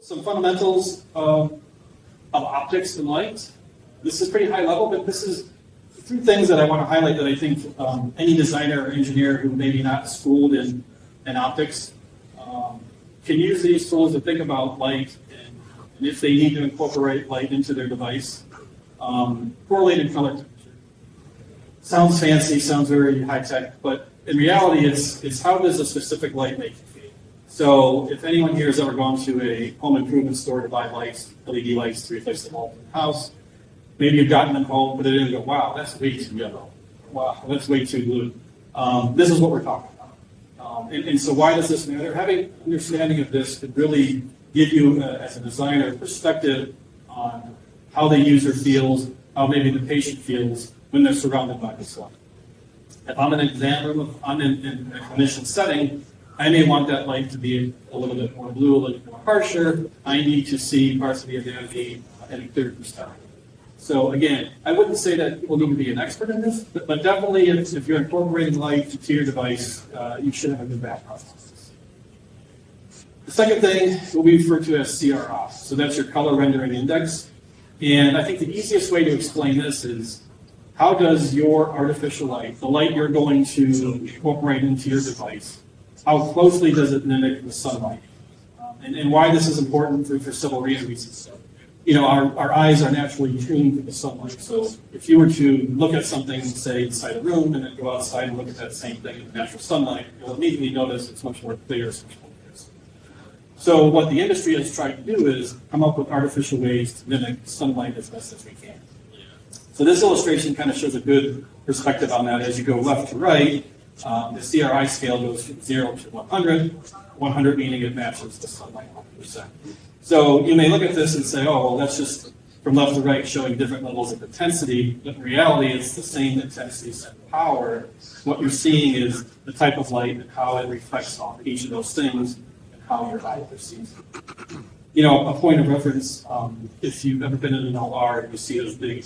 Some fundamentals of optics and light. This is pretty high level, but this is three things that I want to highlight that I think any designer or engineer who maybe not schooled in optics can use these tools to think about light and if they need to incorporate light into their device. Correlated color temperature. Sounds fancy, sounds very high tech, but in reality it's how does a specific light make you feel? So if anyone here has ever gone to a home improvement store to buy lights, LED lights to replace the bulb in the house, maybe you've gotten them home, put it in and go, wow, that's way too yellow. Wow, that's way too blue. This is what we're talking about. And so why does this matter? Having understanding of this could really give you, as a designer, perspective on how the user feels, how maybe the patient feels when they're surrounded by this light. If I'm in an exam room, if I'm in a clinician setting, I may want that light to be a little bit more blue, a little bit more harsher. I need to see parts of the anatomy in a clear perspective. So again, I wouldn't say that people need to be an expert in this, but definitely if you're incorporating light to your device, you should have a good background. The second thing will be referred to as CRI. So that's your color rendering index. And I think the easiest way to explain this is how does your artificial light, the light you're going to incorporate into your device, how closely does it mimic the sunlight? And why this is important for several reasons. You know, our eyes are naturally tuned to the sunlight. So if you were to look at something, say, inside a room, and then go outside and look at that same thing in the natural sunlight, you'll immediately notice it's much more clear. It's much more crisp. So what the industry has tried to do is come up with artificial ways to mimic sunlight as best as we can. So this illustration kind of shows a good perspective on that. As you go left to right, the CRI scale goes from 0 to 100, 100 meaning it matches the sunlight 100%. So you may look at this and say, oh, well, that's just from left to right showing different levels of intensity, but in reality, it's the same intensity, same power. What you're seeing is the type of light and how it reflects on each of those things and how your eye perceives it. You know, a point of reference, if you've ever been in an LR, you see those big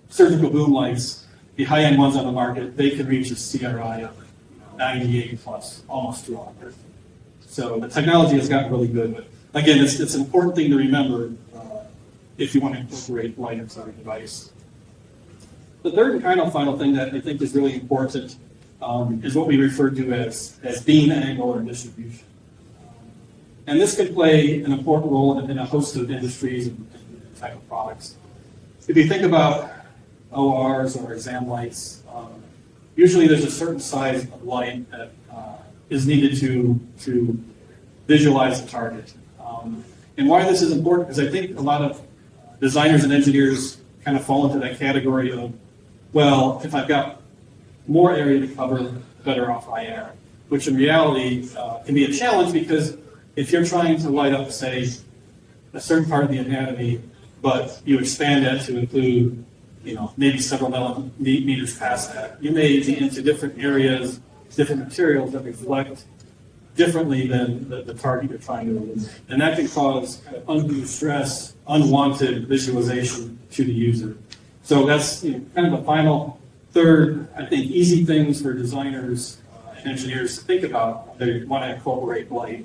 surgical boom lights, the high-end ones on the market, they can reach a CRI of 98 plus, almost 200. So the technology has gotten really good, but again, it's an important thing to remember if you want to incorporate light into your device. The third and final thing that I think is really important is what we refer to as beam angle or distribution. And this can play an important role in a host of industries and type of products. If you think about ORs or exam lights, usually there's a certain size of light that is needed to visualize the target. And why this is important is I think a lot of designers and engineers kind of fall into that category of, well, if I've got more area to cover, the better off I am, which in reality can be a challenge because if you're trying to light up, say, a certain part of the anatomy, but you expand that to include, you know, maybe several millimeters past that, you may be into different areas, different materials that reflect differently than the target you're trying to eliminate. And that can cause kind of undue stress, unwanted visualization to the user. So that's kind of the final third, I think, easy things for designers and engineers to think about when they want to incorporate light